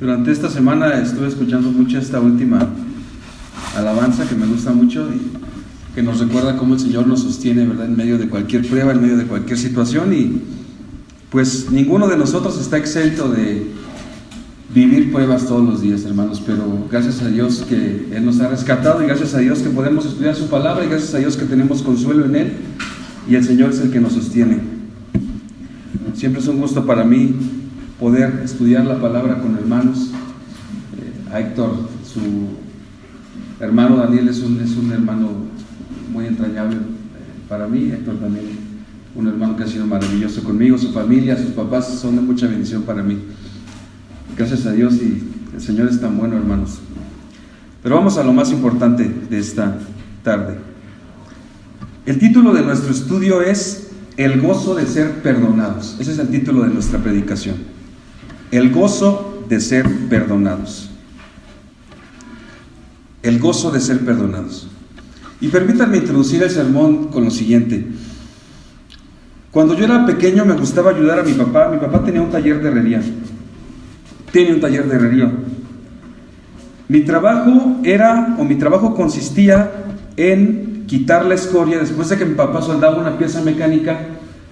Durante esta semana estuve escuchando mucho esta última alabanza que me gusta mucho y que nos recuerda cómo el Señor nos sostiene, ¿verdad? En medio de cualquier prueba, en medio de cualquier situación, y pues ninguno de nosotros está exento de vivir pruebas todos los días, hermanos, pero gracias a Dios que Él nos ha rescatado, y gracias a Dios que podemos estudiar su palabra, y gracias a Dios que tenemos consuelo en Él, y el Señor es el que nos sostiene. Siempre es un gusto para mí poder estudiar la palabra con hermanos. A Héctor, su hermano Daniel, es un hermano muy entrañable para mí. Héctor también, un hermano que ha sido maravilloso conmigo, su familia, sus papás son de mucha bendición para mí. Gracias a Dios, y el Señor es tan bueno, hermanos. Pero vamos a lo más importante de esta tarde. El título de nuestro estudio es El gozo de ser perdonados. Ese es el título de nuestra predicación. El gozo de ser perdonados. El gozo de ser perdonados. Y permítanme introducir el sermón con lo siguiente. Cuando yo era pequeño me gustaba ayudar a mi papá. Mi papá tenía un taller de herrería. Mi trabajo consistía en quitar la escoria. Después de que mi papá soldaba una pieza mecánica,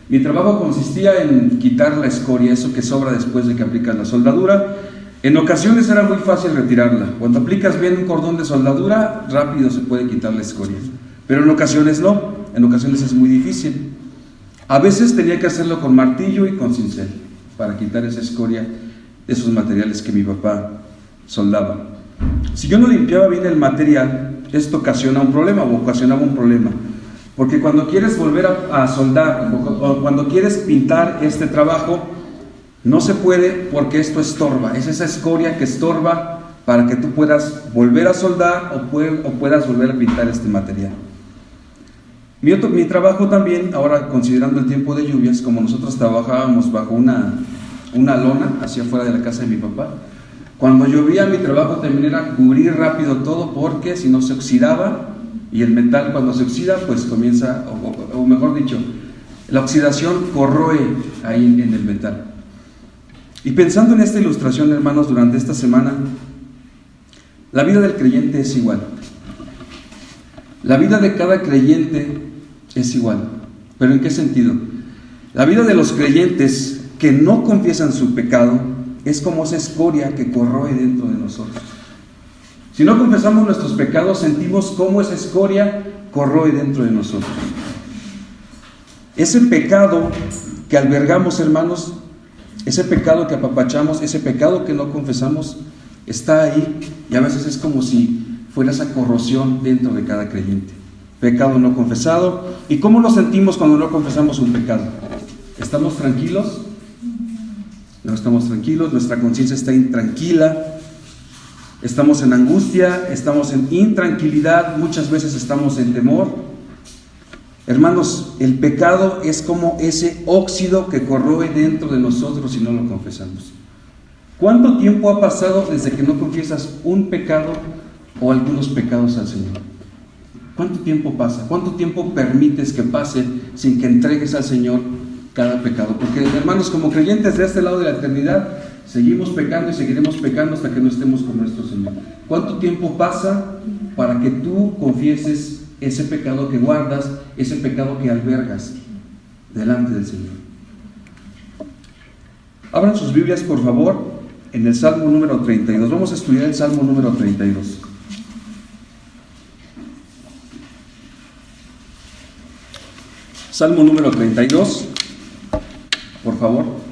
mi trabajo consistía en quitar la escoria, eso que sobra después de que aplicas la soldadura. En ocasiones era muy fácil retirarla. Cuando aplicas bien un cordón de soldadura, rápido se puede quitar la escoria. Pero en ocasiones no, en ocasiones es muy difícil. A veces tenía que hacerlo con martillo y con cincel para quitar esa escoria de esos materiales que mi papá soldaba. Si yo no limpiaba bien el material, esto ocasionaba un problema. Porque cuando quieres volver a soldar o cuando quieres pintar este trabajo, no se puede, porque esto estorba. Es esa escoria que estorba para que tú puedas volver a soldar o puedas volver a pintar este material. Mi trabajo también, ahora considerando el tiempo de lluvias, como nosotros trabajábamos bajo una lona hacia afuera de la casa de mi papá, cuando llovía mi trabajo también era cubrir rápido todo, porque si no se oxidaba. Y el metal, cuando se oxida, pues comienza, o mejor dicho, la oxidación corroe ahí en el metal. Y pensando en esta ilustración, hermanos, durante esta semana, la vida del creyente es igual. La vida de cada creyente es igual. ¿Pero en qué sentido? La vida de los creyentes que no confiesan su pecado es como esa escoria que corroe dentro de nosotros. Si no confesamos nuestros pecados, sentimos cómo esa escoria corroe dentro de nosotros. Ese pecado que albergamos, hermanos, ese pecado que apapachamos, ese pecado que no confesamos, está ahí, y a veces es como si fuera esa corrosión dentro de cada creyente. Pecado no confesado. ¿Y cómo nos sentimos cuando no confesamos un pecado? ¿Estamos tranquilos? No estamos tranquilos, nuestra conciencia está intranquila. Estamos en angustia, estamos en intranquilidad, muchas veces estamos en temor. Hermanos, el pecado es como ese óxido que corroe dentro de nosotros si no lo confesamos. ¿Cuánto tiempo ha pasado desde que no confiesas un pecado o algunos pecados al Señor? ¿Cuánto tiempo pasa? ¿Cuánto tiempo permites que pase sin que entregues al Señor cada pecado? Porque, hermanos, como creyentes de este lado de la eternidad, seguimos pecando y seguiremos pecando hasta que no estemos con nuestro Señor. ¿Cuánto tiempo pasa para que tú confieses ese pecado que guardas, ese pecado que albergas delante del Señor? Abran sus Biblias, por favor, en el Salmo número 32. Vamos a estudiar el Salmo número 32. Salmo número 32, por favor.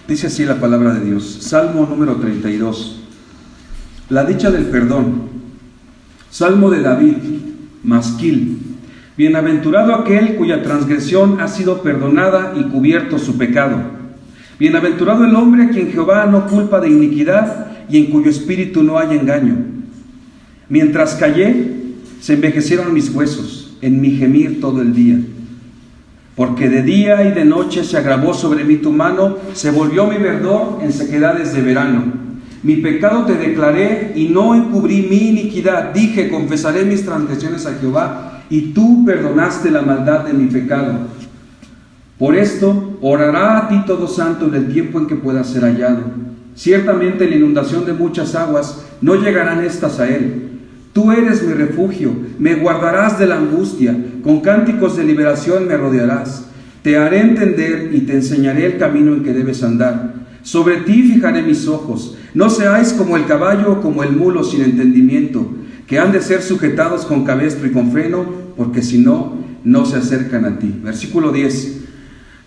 Dice así la palabra de Dios. Salmo número 32. La dicha del perdón. Salmo de David, Masquil. Bienaventurado aquel cuya transgresión ha sido perdonada y cubierto su pecado. Bienaventurado el hombre a quien Jehová no culpa de iniquidad y en cuyo espíritu no hay engaño. Mientras callé, se envejecieron mis huesos en mi gemir todo el día. Porque de día y de noche se agravó sobre mí tu mano, se volvió mi verdor en sequedades de verano. Mi pecado te declaré y no encubrí mi iniquidad. Dije, confesaré mis transgresiones a Jehová, y tú perdonaste la maldad de mi pecado. Por esto, orará a ti todo santo en el tiempo en que pueda ser hallado. Ciertamente la inundación de muchas aguas no llegarán estas a él. Tú eres mi refugio, me guardarás de la angustia, con cánticos de liberación me rodearás. Te haré entender y te enseñaré el camino en que debes andar. Sobre ti fijaré mis ojos. No seáis como el caballo o como el mulo sin entendimiento, que han de ser sujetados con cabestro y con freno, porque si no, no se acercan a ti. Versículo 10.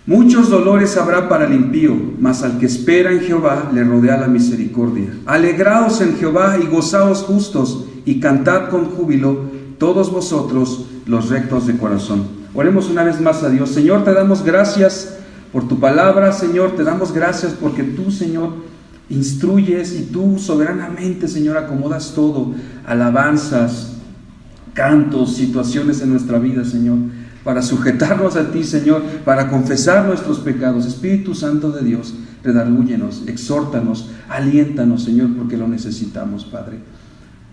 Muchos dolores habrá para el impío, mas al que espera en Jehová le rodea la misericordia. Alegraos en Jehová y gozaos justos, y cantad con júbilo todos vosotros los rectos de corazón. Oremos una vez más a Dios. Señor, te damos gracias por tu palabra. Señor, te damos gracias porque tú, Señor, instruyes y tú soberanamente, Señor, acomodas todo, alabanzas, cantos, situaciones en nuestra vida, Señor, para sujetarnos a ti, Señor, para confesar nuestros pecados. Espíritu Santo de Dios, redarbúyenos, exhórtanos, aliéntanos, Señor, porque lo necesitamos, Padre.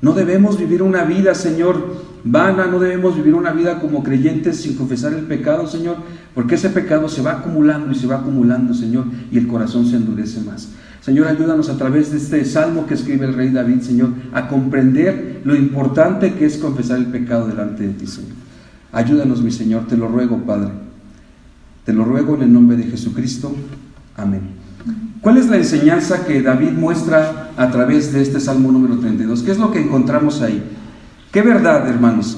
No debemos vivir una vida, Señor, vana, no debemos vivir una vida como creyentes sin confesar el pecado, Señor, porque ese pecado se va acumulando y se va acumulando, Señor, y el corazón se endurece más. Señor, ayúdanos a través de este salmo que escribe el rey David, Señor, a comprender lo importante que es confesar el pecado delante de ti, Señor. Ayúdanos, mi Señor, te lo ruego, Padre. Te lo ruego en el nombre de Jesucristo. Amén. ¿Cuál es la enseñanza que David muestra a través de este Salmo número 32? ¿Qué es lo que encontramos ahí? ¿Qué verdad, hermanos?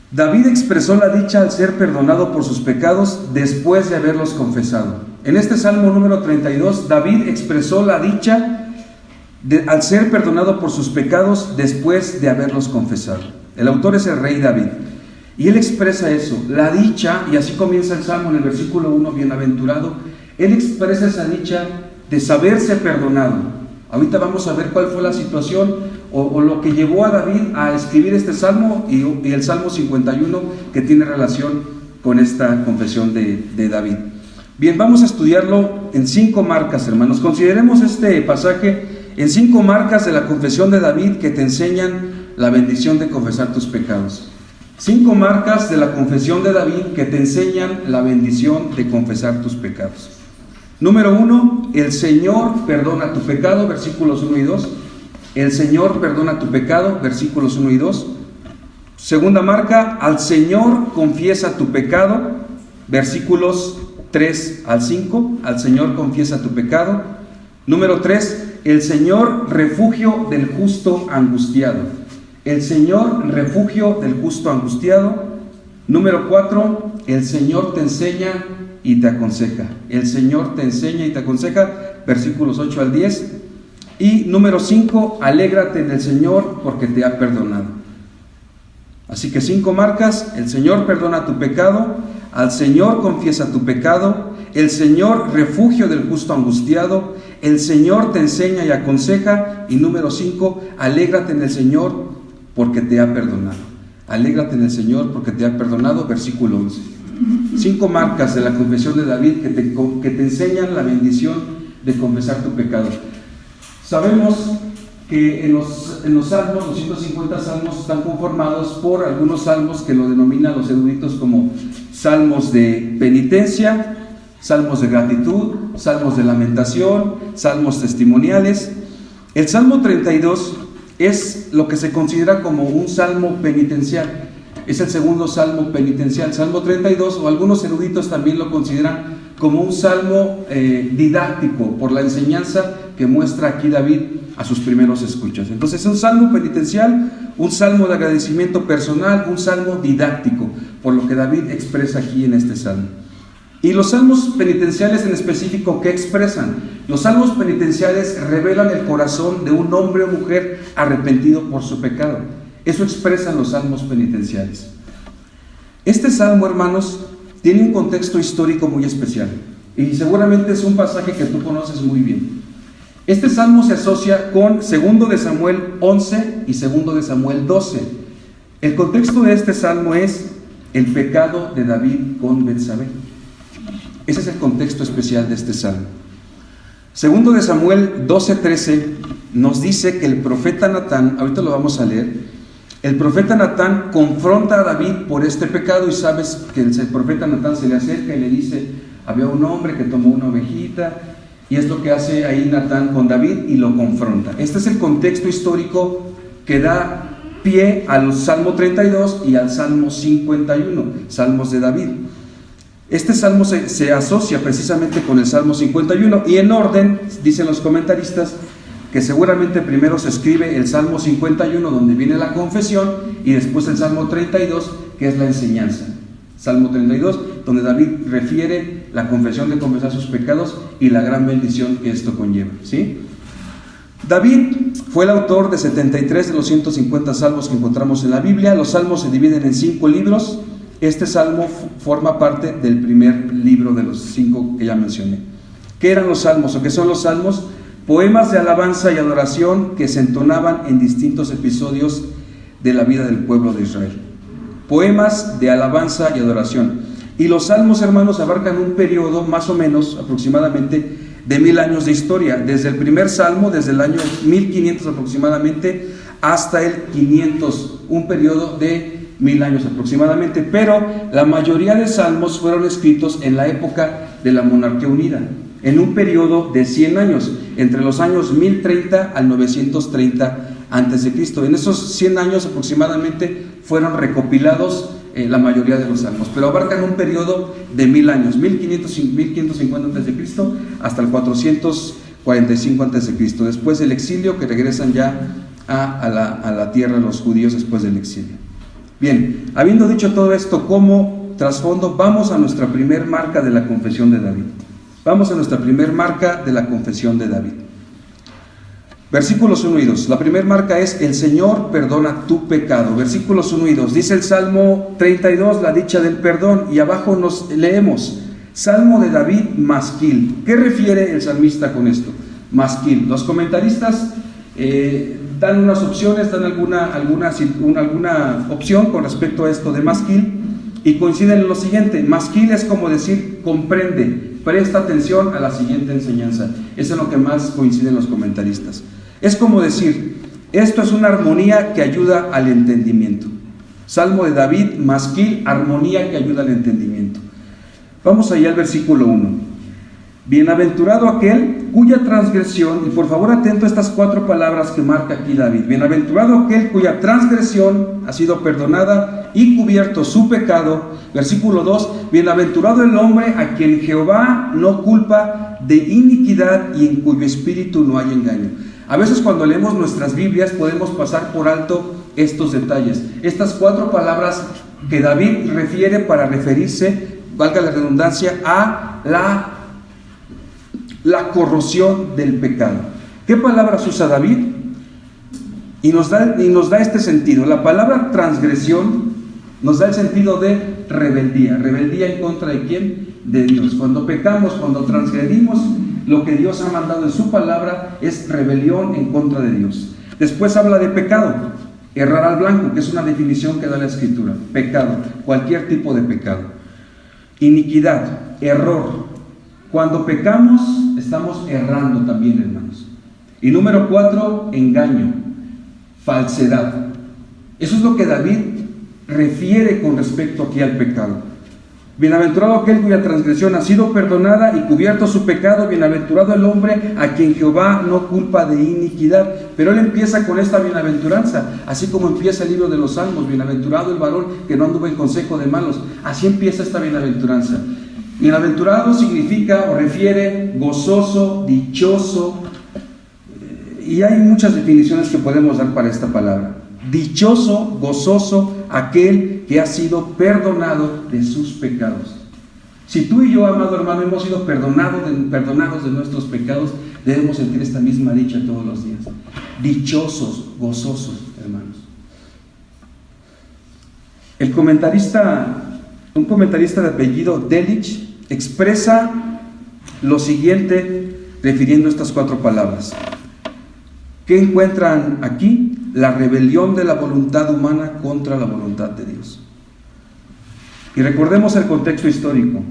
David expresó la dicha al ser perdonado por sus pecados después de haberlos confesado. En este Salmo número 32, David expresó la dicha al ser perdonado por sus pecados después de haberlos confesado. El autor es el rey David. Y él expresa eso, la dicha, y así comienza el Salmo en el versículo 1, bienaventurado. Él expresa esa dicha de saberse perdonado. Ahorita vamos a ver cuál fue la situación o lo que llevó a David a escribir este Salmo y el Salmo 51 que tiene relación con esta confesión de David. Bien, vamos a estudiarlo en 5 marcas, hermanos. Consideremos este pasaje en 5 marcas de la confesión de David que te enseñan la bendición de confesar tus pecados. 5 marcas de la confesión de David que te enseñan la bendición de confesar tus pecados. Número 1, el Señor perdona tu pecado, versículos 1 y 2. El Señor perdona tu pecado, versículos 1 y 2. Segunda marca, al Señor confiesa tu pecado, versículos 3 al 5. Al Señor confiesa tu pecado. Número 3, el Señor refugio del justo angustiado. El Señor refugio del justo angustiado. Número 4, el Señor te enseña y te aconseja. El Señor te enseña y te aconseja, versículos 8 al 10. Y número 5, alégrate en el Señor porque te ha perdonado. Así que 5 marcas: el Señor perdona tu pecado, al Señor confiesa tu pecado, el Señor refugio del justo angustiado, el Señor te enseña y aconseja, y número 5, alégrate en el Señor porque te ha perdonado. Alégrate en el Señor porque te ha perdonado, versículo 11. 5 marcas de la confesión de David que te enseñan la bendición de confesar tu pecado. Sabemos que en los salmos, los 150 salmos están conformados por algunos salmos que lo denominan los eruditos como salmos de penitencia, salmos de gratitud, salmos de lamentación, salmos testimoniales. El Salmo 32 es lo que se considera como un salmo penitencial. Es el segundo salmo penitencial. Salmo 32, o algunos eruditos también lo consideran como un salmo didáctico, por la enseñanza que muestra aquí David a sus primeros escuchas. Entonces es un salmo penitencial, un salmo de agradecimiento personal, un salmo didáctico, por lo que David expresa aquí en este salmo. Y los salmos penitenciales en específico, ¿qué expresan? Los salmos penitenciales revelan el corazón de un hombre o mujer arrepentido por su pecado. Eso expresan los salmos penitenciales. Este salmo, hermanos, tiene un contexto histórico muy especial y seguramente es un pasaje que tú conoces muy bien. Este salmo se asocia con 2 de Samuel 11 y 2 de Samuel 12. El contexto de este salmo es el pecado de David con Betsabé. Ese es el contexto especial de este salmo. 2 de Samuel 12:13 nos dice que el profeta Natán, ahorita lo vamos a leer, El profeta Natán confronta a David por este pecado, y sabes que el profeta Natán se le acerca y le dice: había un hombre que tomó una ovejita, y es lo que hace ahí Natán con David y lo confronta. Este es el contexto histórico que da pie al Salmo 32 y al Salmo 51, Salmos de David. Este salmo se asocia precisamente con el Salmo 51, y en orden, dicen los comentaristas, que seguramente primero se escribe el Salmo 51, donde viene la confesión, y después el Salmo 32, que es la enseñanza. Salmo 32, donde David refiere la confesión de confesar sus pecados y la gran bendición que esto conlleva, ¿sí? David fue el autor de 73 de los 150 salmos que encontramos en la Biblia. Los salmos se dividen en 5 libros. Este salmo forma parte del primer libro de los 5 que ya mencioné. ¿Qué eran los salmos o qué son los salmos? Poemas de alabanza y adoración que se entonaban en distintos episodios de la vida del pueblo de Israel. Poemas de alabanza y adoración. Y los salmos, hermanos, abarcan un periodo más o menos, aproximadamente, de 1000 años de historia. Desde el primer salmo, desde el año 1500 aproximadamente, hasta el 500, un periodo de 1000 años aproximadamente. Pero la mayoría de salmos fueron escritos en la época de la monarquía unida, en un periodo de 100 años, entre los años 1030 al 930 a.C. En esos 100 años aproximadamente fueron recopilados la mayoría de los salmos, pero abarcan un periodo de 1000 años, 1550 a.C. hasta el 445 a.C., después del exilio, que regresan ya a la tierra los judíos después del exilio. Bien, habiendo dicho todo esto como trasfondo, vamos a nuestra primer marca de la confesión de David. Vamos a nuestra primer marca de la confesión de David. Versículos 1 y 2. La primera marca es: el Señor perdona tu pecado. Versículos 1 y 2. Dice el Salmo 32, la dicha del perdón, y abajo nos leemos: Salmo de David, masquil. ¿Qué refiere el salmista con esto? Masquil. Los comentaristas dan unas opciones, dan alguna opción con respecto a esto de masquil, y coinciden en lo siguiente: masquil es como decir comprende, presta atención a la siguiente enseñanza. Eso es lo que más coinciden los comentaristas. Es como decir, esto es una armonía que ayuda al entendimiento. Salmo de David, masquil, armonía que ayuda al entendimiento. Vamos allá al versículo 1. Bienaventurado aquel cuya transgresión, y por favor atento a estas 4 palabras que marca aquí David: bienaventurado aquel cuya transgresión ha sido perdonada y cubierto su pecado. Versículo 2, bienaventurado el hombre a quien Jehová no culpa de iniquidad y en cuyo espíritu no hay engaño. A veces cuando leemos nuestras Biblias podemos pasar por alto estos detalles, estas 4 palabras que David refiere para referirse, valga la redundancia, a la corrosión del pecado. ¿Qué palabras usa David? Y nos da este sentido. La palabra transgresión nos da el sentido de rebeldía. ¿Rebeldía en contra de quién? De Dios. Cuando pecamos, cuando transgredimos lo que Dios ha mandado en su palabra, es rebelión en contra de Dios. Después habla de pecado, errar al blanco, que es una definición que da la Escritura. Pecado, cualquier tipo de pecado. Iniquidad, error. Cuando pecamos, estamos errando también, hermanos. Y número 4, engaño, falsedad. Eso es lo que David refiere con respecto aquí al pecado. Bienaventurado aquel cuya transgresión ha sido perdonada y cubierto su pecado. Bienaventurado el hombre a quien Jehová no culpa de iniquidad. Pero él empieza con esta bienaventuranza, así como empieza el libro de los Salmos: bienaventurado el varón que no anduvo en consejo de malos. Así empieza esta bienaventuranza. Bienaventurado significa o refiere gozoso, dichoso, y hay muchas definiciones que podemos dar para esta palabra. Dichoso, gozoso, aquel que ha sido perdonado de sus pecados. Si tú y yo, amado hermano, hemos sido perdonados de nuestros pecados, debemos sentir esta misma dicha todos los días. Dichosos, gozosos, hermanos. Un comentarista de apellido Delitzsch expresa lo siguiente refiriendo estas 4 palabras. ¿Qué encuentran aquí? La rebelión de la voluntad humana contra la voluntad de Dios. Y recordemos el contexto histórico.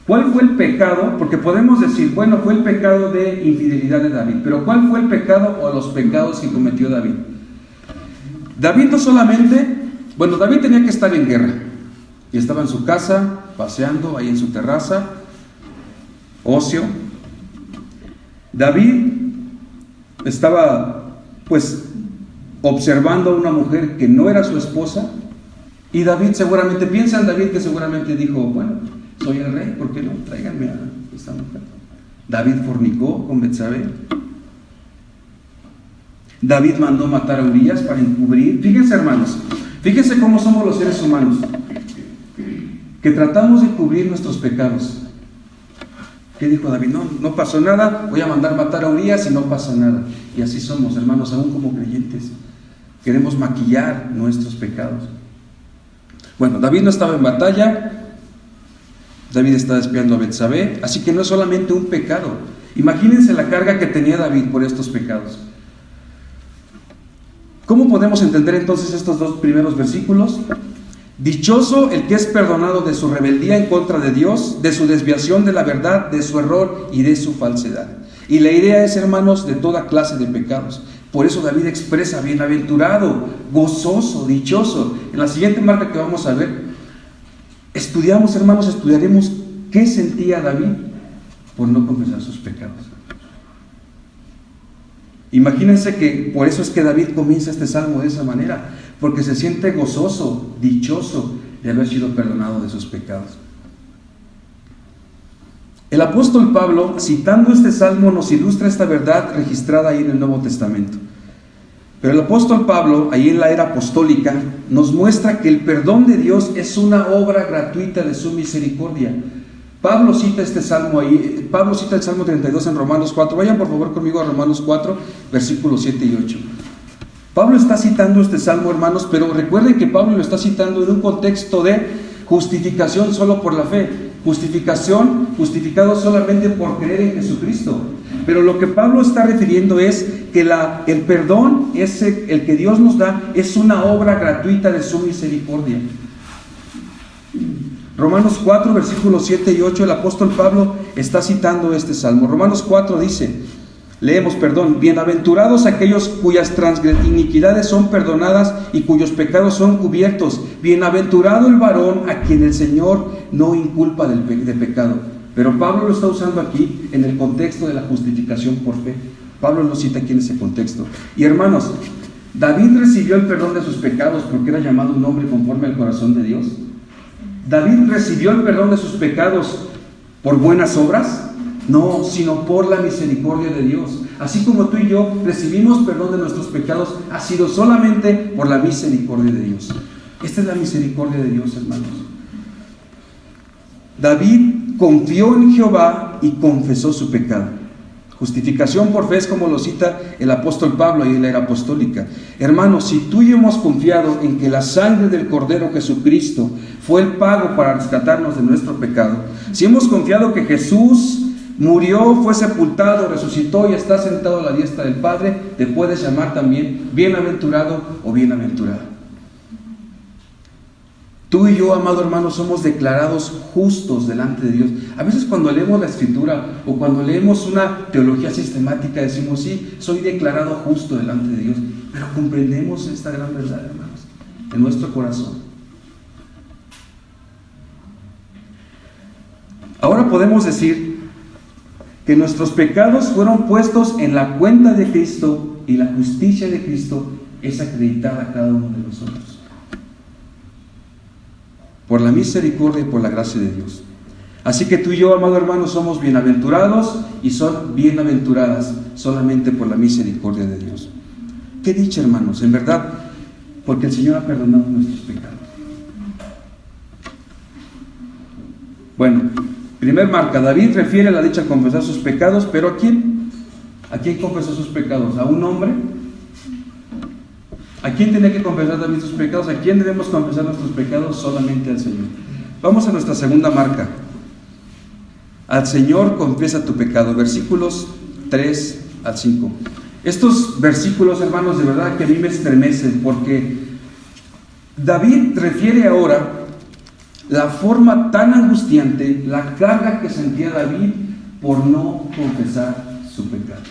¿Cuál fue el pecado? Porque podemos decir, bueno, fue el pecado de infidelidad de David, pero ¿cuál fue el pecado o los pecados que cometió David? David no solamente, bueno, David tenía que estar en guerra, y estaba en su casa, paseando ahí en su terraza, ocio. David estaba pues observando a una mujer que no era su esposa, y David seguramente, piensa en David que seguramente dijo, bueno, soy el rey, ¿por qué no? Tráiganme a esta mujer. David fornicó con Betsabé. David mandó matar a Urías para encubrir. Fíjense, hermanos, fíjense cómo somos los seres humanos, que tratamos de cubrir nuestros pecados. ¿Qué dijo David? No pasó nada, voy a mandar matar a Urías y no pasa nada. Y así somos, hermanos, aún como creyentes. Queremos maquillar nuestros pecados. Bueno, David no estaba en batalla, David estaba espiando a Betsabé, así que no es solamente un pecado. Imagínense la carga que tenía David por estos pecados. ¿Cómo podemos entender entonces estos dos primeros versículos? Dichoso el que es perdonado de su rebeldía en contra de Dios, de su desviación de la verdad, de su error y de su falsedad. Y la idea es, hermanos, de toda clase de pecados. Por eso David expresa bienaventurado, gozoso, dichoso. En la siguiente marca que vamos a ver, estudiaremos qué sentía David por no confesar sus pecados. Imagínense que por eso es que David comienza este salmo de esa manera, porque se siente gozoso, dichoso de haber sido perdonado de sus pecados. El apóstol Pablo, citando este salmo, nos ilustra esta verdad registrada ahí en el Nuevo Testamento. Pero el apóstol Pablo, ahí en la era apostólica, nos muestra que el perdón de Dios es una obra gratuita de su misericordia. Pablo cita este salmo ahí, Pablo cita el Salmo 32 en Romanos 4. Vayan por favor conmigo a Romanos 4, versículos 7 y 8. Pablo está citando este salmo, hermanos, pero recuerden que Pablo lo está citando en un contexto de justificación solo por la fe. Justificado solamente por creer en Jesucristo. Pero lo que Pablo está refiriendo es que el perdón, el que Dios nos da, es una obra gratuita de su misericordia. Romanos 4, versículos 7 y 8, el apóstol Pablo está citando este salmo. Romanos 4 dice, bienaventurados aquellos cuyas iniquidades son perdonadas y cuyos pecados son cubiertos. Bienaventurado el varón a quien el Señor no inculpa de pecado. Pero Pablo lo está usando aquí en el contexto de la justificación por fe. Pablo lo cita aquí en ese contexto. Y hermanos, ¿David recibió el perdón de sus pecados porque era llamado un hombre conforme al corazón de Dios? ¿David recibió el perdón de sus pecados por buenas obras? No, sino por la misericordia de Dios. Así como tú y yo recibimos perdón de nuestros pecados, ha sido solamente por la misericordia de Dios. Esta es la misericordia de Dios, hermanos. David confió en Jehová y confesó su pecado. Justificación por fe es como lo cita el apóstol Pablo ahí en la era apostólica. Hermanos, si tú y yo hemos confiado en que la sangre del Cordero Jesucristo fue el pago para rescatarnos de nuestro pecado, si hemos confiado que Jesús murió, fue sepultado, resucitó y está sentado a la diestra del Padre, te puedes llamar también bienaventurado o bienaventurada. Tú y yo, amado hermano, somos declarados justos delante de Dios. A veces cuando leemos la Escritura o cuando leemos una teología sistemática decimos, sí, soy declarado justo delante de Dios. Pero comprendemos esta gran verdad, hermanos, en nuestro corazón. Ahora podemos decir que nuestros pecados fueron puestos en la cuenta de Cristo y la justicia de Cristo es acreditada a cada uno de nosotros. Por la misericordia y por la gracia de Dios. Así que tú y yo, amado hermano, somos bienaventurados y son bienaventuradas solamente por la misericordia de Dios. Qué dicha, hermanos, en verdad, porque el Señor ha perdonado nuestros pecados. Bueno, primer marca, David refiere la dicha a confesar sus pecados, pero ¿a quién? ¿A quién confesó sus pecados? ¿A un hombre? ¿A quién tenía que confesar David sus pecados? ¿A quién debemos confesar nuestros pecados? Solamente al Señor. Vamos a nuestra segunda marca. Al Señor confiesa tu pecado. Versículos 3 al 5. Estos versículos, hermanos, de verdad que a mí me estremecen, porque David refiere ahora la forma tan angustiante, la carga que sentía David por no confesar su pecado.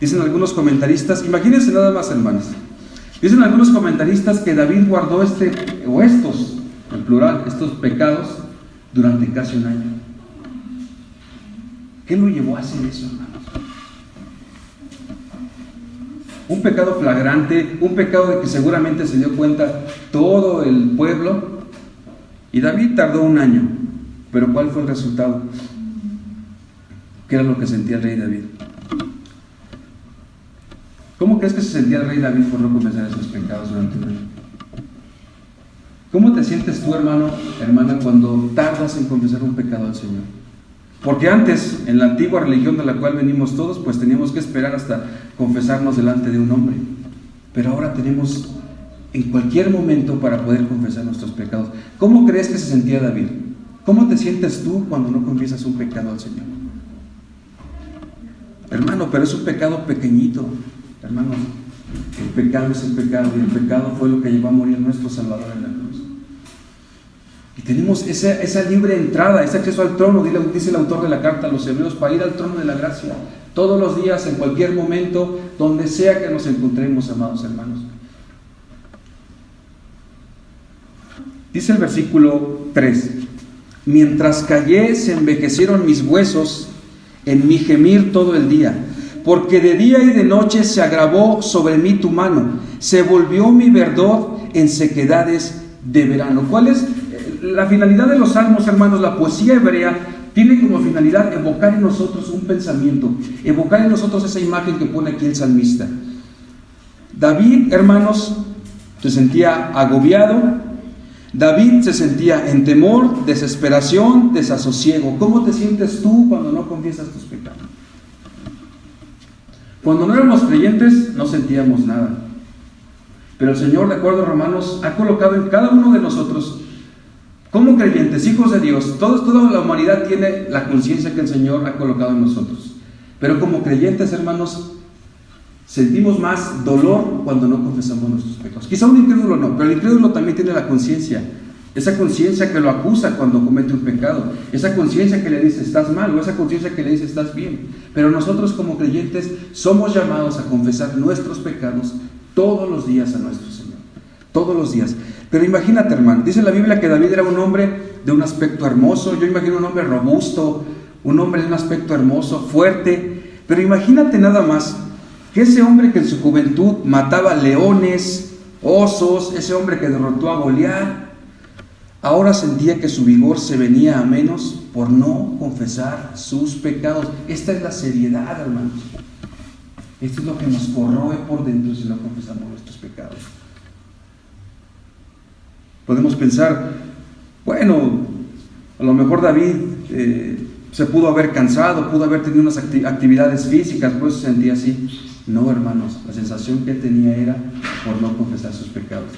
Dicen algunos comentaristas, imagínense nada más, hermanos, Dicen algunos comentaristas que David guardó estos, en plural, estos pecados durante casi un año. ¿Qué lo llevó a hacer eso, hermanos? Un pecado flagrante, un pecado de que seguramente se dio cuenta todo el pueblo. Y David tardó un año. Pero ¿cuál fue el resultado? ¿Qué era lo que sentía el rey David? ¿Cómo crees que se sentía el rey David por no confesar esos pecados durante un año? ¿Cómo te sientes tú, hermano, hermana, cuando tardas en confesar un pecado al Señor? Porque antes, en la antigua religión de la cual venimos todos, pues teníamos que esperar hasta confesarnos delante de un hombre. Pero ahora tenemos en cualquier momento para poder confesar nuestros pecados. ¿Cómo crees que se sentía David? ¿Cómo te sientes tú cuando no confiesas un pecado al Señor? Hermano, pero es un pecado pequeñito. Hermanos, el pecado es el pecado, y el pecado fue lo que llevó a morir nuestro Salvador en la cruz. Y tenemos esa libre entrada, ese acceso al trono, dice el autor de la carta a los Hebreos, para ir al trono de la gracia, todos los días, en cualquier momento, donde sea que nos encontremos, amados hermanos. Dice el versículo 3: mientras callé, se envejecieron mis huesos en mi gemir todo el día, porque de día y de noche se agravó sobre mí tu mano, se volvió mi verdor en sequedades de verano. ¿Cuál es la finalidad de los salmos, hermanos? La poesía hebrea tiene como finalidad evocar en nosotros un pensamiento, evocar en nosotros esa imagen que pone aquí el salmista. David, hermanos, se sentía agobiado. David se sentía en temor, desesperación, desasosiego. ¿Cómo te sientes tú cuando no confiesas tus pecados? Cuando no éramos creyentes no sentíamos nada, pero el Señor, de acuerdo a Romanos, ha colocado en cada uno de nosotros, como creyentes, hijos de Dios, toda la humanidad tiene la conciencia que el Señor ha colocado en nosotros, pero como creyentes, hermanos, sentimos más dolor cuando no confesamos nuestros pecados. Quizá un incrédulo no, pero el incrédulo también tiene la conciencia, esa conciencia que lo acusa cuando comete un pecado, esa conciencia que le dice estás mal, o esa conciencia que le dice estás bien. Pero nosotros como creyentes somos llamados a confesar nuestros pecados todos los días a nuestro Señor, todos los días. Pero imagínate, hermano, dice la Biblia que David era un hombre de un aspecto hermoso. Yo imagino un hombre robusto, un hombre de un aspecto hermoso, fuerte. Pero imagínate nada más que ese hombre que en su juventud mataba leones, osos, ese hombre que derrotó a Goliat, ahora sentía que su vigor se venía a menos por no confesar sus pecados. Esta es la seriedad, hermanos. Esto es lo que nos corroe por dentro si no confesamos nuestros pecados. Podemos pensar, bueno, a lo mejor David se pudo haber cansado, pudo haber tenido unas actividades físicas, por eso se sentía así. No, hermanos, la sensación que tenía era por no confesar sus pecados.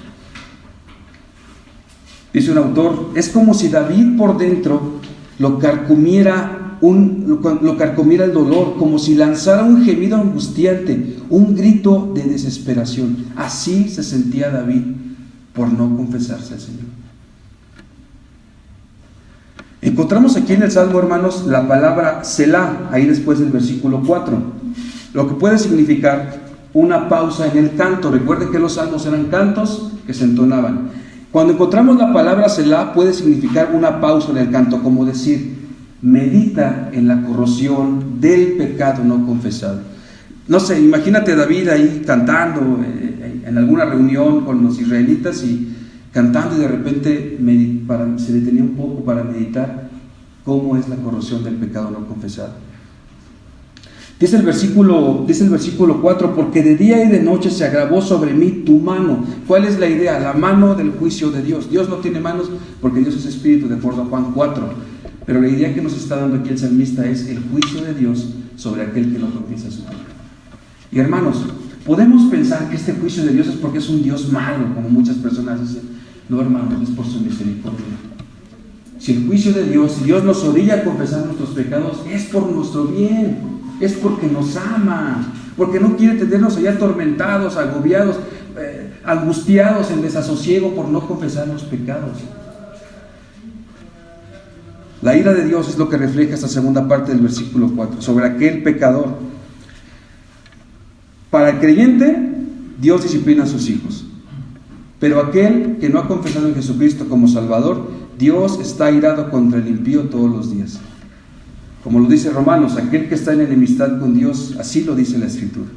Dice un autor, es como si David por dentro lo carcomiera el dolor, como si lanzara un gemido angustiante, un grito de desesperación. Así se sentía David por no confesarse al Señor. Encontramos aquí en el Salmo, hermanos, la palabra Selah, ahí después del versículo 4, lo que puede significar una pausa en el canto. Recuerden que los salmos eran cantos que se entonaban. Cuando encontramos la palabra Selah puede significar una pausa en el canto, como decir, medita en la corrosión del pecado no confesado. No sé, imagínate a David ahí cantando en alguna reunión con los israelitas y cantando, y de repente se detenía un poco para meditar cómo es la corrosión del pecado no confesado. Dice el versículo 4, porque de día y de noche se agravó sobre mí tu mano. ¿Cuál es la idea? La mano del juicio de Dios. Dios no tiene manos porque Dios es espíritu, de acuerdo a Juan 4. Pero la idea que nos está dando aquí el salmista es el juicio de Dios sobre aquel que no confiesa su pecado. Y hermanos, podemos pensar que este juicio de Dios es porque es un Dios malo, como muchas personas dicen. No, hermanos, es por su misericordia. Si el juicio de Dios, si Dios nos orilla a confesar nuestros pecados, es por nuestro bien. Es porque nos ama, porque no quiere tenernos allá atormentados, agobiados, angustiados, en desasosiego por no confesar los pecados. La ira de Dios es lo que refleja esta segunda parte del versículo 4, sobre aquel pecador. Para el creyente, Dios disciplina a sus hijos. Pero aquel que no ha confesado en Jesucristo como Salvador, Dios está airado contra el impío todos los días. Como lo dice Romanos, aquel que está en enemistad con Dios, así lo dice la Escritura.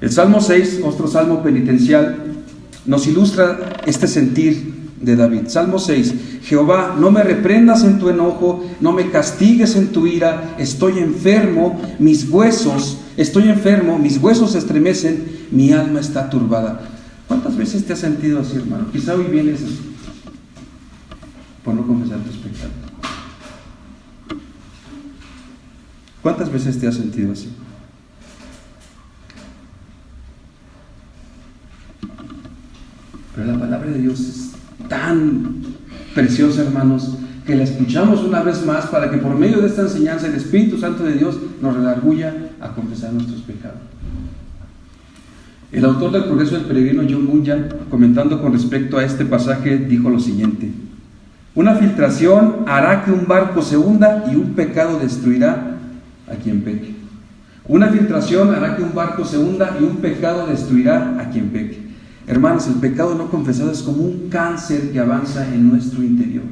El Salmo 6, otro salmo penitencial, nos ilustra este sentir de David. Salmo 6: Jehová, no me reprendas en tu enojo, no me castigues en tu ira, estoy enfermo, mis huesos se estremecen, mi alma está turbada. ¿Cuántas veces te has sentido así, hermano? Quizá hoy vienes por no confesar tus pecados. ¿Cuántas veces te has sentido así? Pero la palabra de Dios es tan preciosa, hermanos, que la escuchamos una vez más para que por medio de esta enseñanza el Espíritu Santo de Dios nos redarguya a confesar nuestros pecados. El autor del Progreso del Peregrino, John Bunyan, comentando con respecto a este pasaje, dijo lo siguiente: una filtración hará que un barco se hunda y un pecado destruirá a quien peque. Una filtración hará que un barco se hunda y un pecado destruirá a quien peque. Hermanos, el pecado no confesado es como un cáncer que avanza en nuestro interior.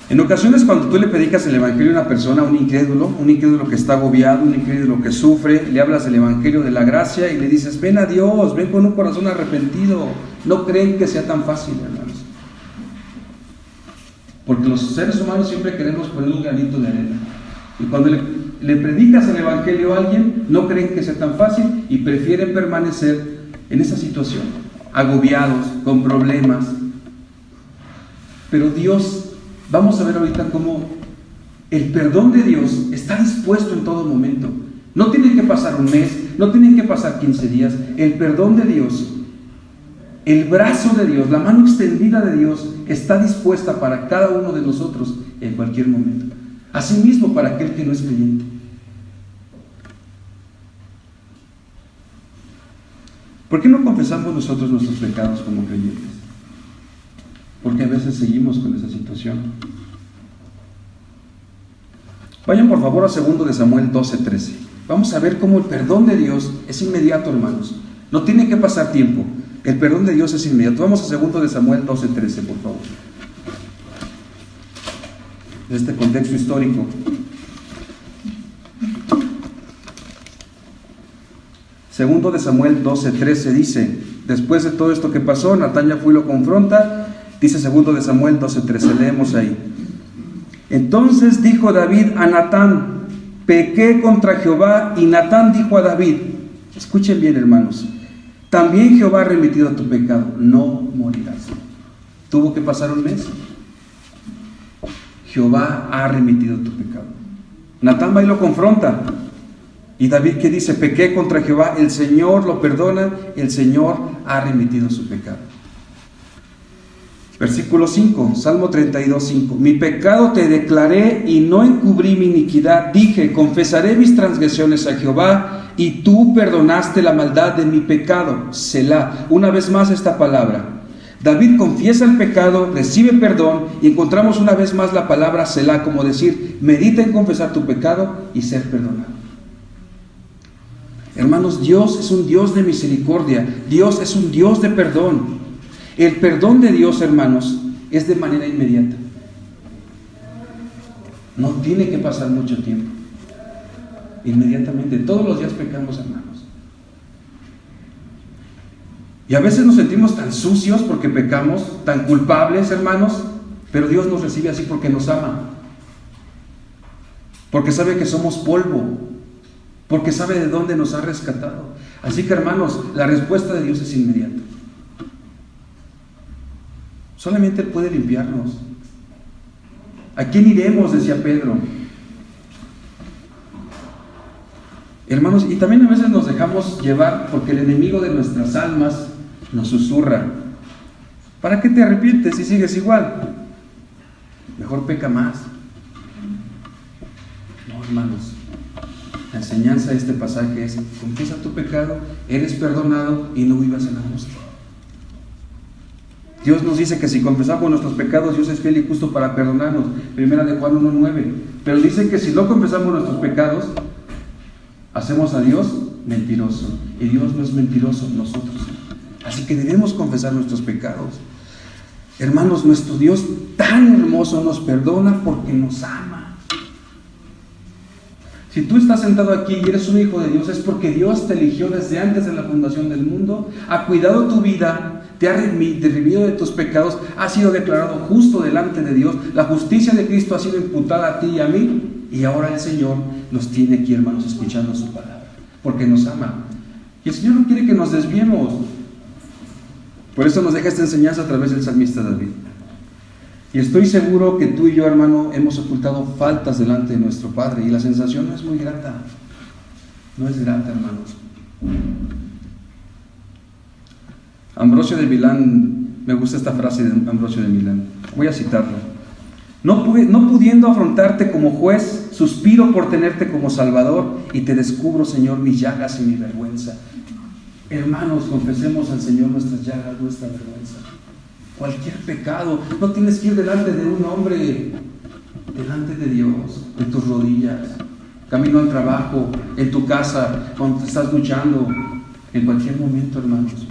En ocasiones, cuando tú le predicas el Evangelio a una persona, un incrédulo que está agobiado, un incrédulo que sufre, le hablas del Evangelio de la gracia y le dices: ven a Dios, ven con un corazón arrepentido. No creen que sea tan fácil, hermanos. Porque los seres humanos siempre queremos poner un granito de arena. Y cuando le predicas el Evangelio a alguien, no creen que sea tan fácil y prefieren permanecer en esa situación, agobiados, con problemas. Pero Dios, vamos a ver ahorita cómo el perdón de Dios está dispuesto en todo momento. No tiene que pasar un mes, no tienen que pasar 15 días. El perdón de Dios, el brazo de Dios, la mano extendida de Dios está dispuesta para cada uno de nosotros en cualquier momento. Asimismo para aquel que no es creyente. ¿Por qué no confesamos nosotros nuestros pecados como creyentes? Porque a veces seguimos con esa situación. Vayan por favor a 2 de Samuel 12:13. Vamos a ver cómo el perdón de Dios es inmediato, hermanos. No tiene que pasar tiempo. El perdón de Dios es inmediato. Vamos a 2 de Samuel 12:13, por favor. De este contexto histórico. Segundo de Samuel 12:13 dice: después de todo esto que pasó, Natán ya fue y lo confronta. Dice 2 de Samuel 12:13, leemos ahí: entonces dijo David a Natán: pequé contra Jehová. Y Natán dijo a David, escuchen bien, hermanos, también Jehová ha remitido a tu pecado, no morirás. Tuvo que pasar un mes. Jehová ha remitido tu pecado. Natán va y lo confronta. Y David, ¿qué dice? Pequé contra Jehová, el Señor lo perdona, el Señor ha remitido su pecado. Versículo 5, Salmo 32:5. Mi pecado te declaré y no encubrí mi iniquidad. Dije, confesaré mis transgresiones a Jehová, y tú perdonaste la maldad de mi pecado. Selah. Una vez más esta palabra. David confiesa el pecado, recibe perdón, y encontramos una vez más la palabra Selah, como decir, medita en confesar tu pecado y ser perdonado. Hermanos, Dios es un Dios de misericordia, Dios es un Dios de perdón. El perdón de Dios, hermanos, es de manera inmediata. No tiene que pasar mucho tiempo. Inmediatamente, todos los días pecamos, hermanos. Y a veces nos sentimos tan sucios porque pecamos, tan culpables, hermanos, pero Dios nos recibe así porque nos ama. Porque sabe que somos polvo, porque sabe de dónde nos ha rescatado. Así que, hermanos, la respuesta de Dios es inmediata. Solamente Él puede limpiarnos. ¿A quién iremos?, decía Pedro. Hermanos, y también a veces nos dejamos llevar porque el enemigo de nuestras almas nos susurra: ¿para qué te arrepientes si sigues igual? Mejor peca más. No, hermanos, la enseñanza de este pasaje es: confiesa tu pecado, eres perdonado y no vivas en angustia. Dios nos dice que si confesamos nuestros pecados, Dios es fiel y justo para perdonarnos. Primera de Juan 1:9. Pero dice que si no confesamos nuestros pecados, hacemos a Dios mentiroso. Y Dios no es mentiroso, nosotros. Así que debemos confesar nuestros pecados. Hermanos, nuestro Dios tan hermoso nos perdona porque nos ama. Si tú estás sentado aquí y eres un hijo de Dios, es porque Dios te eligió desde antes de la fundación del mundo, ha cuidado tu vida, te ha redimido de tus pecados, ha sido declarado justo delante de Dios, la justicia de Cristo ha sido imputada a ti y a mí, y ahora el Señor nos tiene aquí, hermanos, escuchando su palabra, porque nos ama. Y el Señor no quiere que nos desviemos. Por eso nos deja esta enseñanza a través del salmista David. Y estoy seguro que tú y yo, hermano, hemos ocultado faltas delante de nuestro Padre, y la sensación no es muy grata. No es grata, hermanos. Ambrosio de Milán, me gusta esta frase de Ambrosio de Milán. Voy a citarla. No pudiendo afrontarte como juez, suspiro por tenerte como Salvador, y te descubro, Señor, mis llagas y mi vergüenza. Hermanos, confesemos al Señor nuestras llagas, nuestra vergüenza. Cualquier pecado, no tienes que ir delante de un hombre, delante de Dios, en tus rodillas, camino al trabajo, en tu casa, cuando te estás duchando, en cualquier momento, hermanos.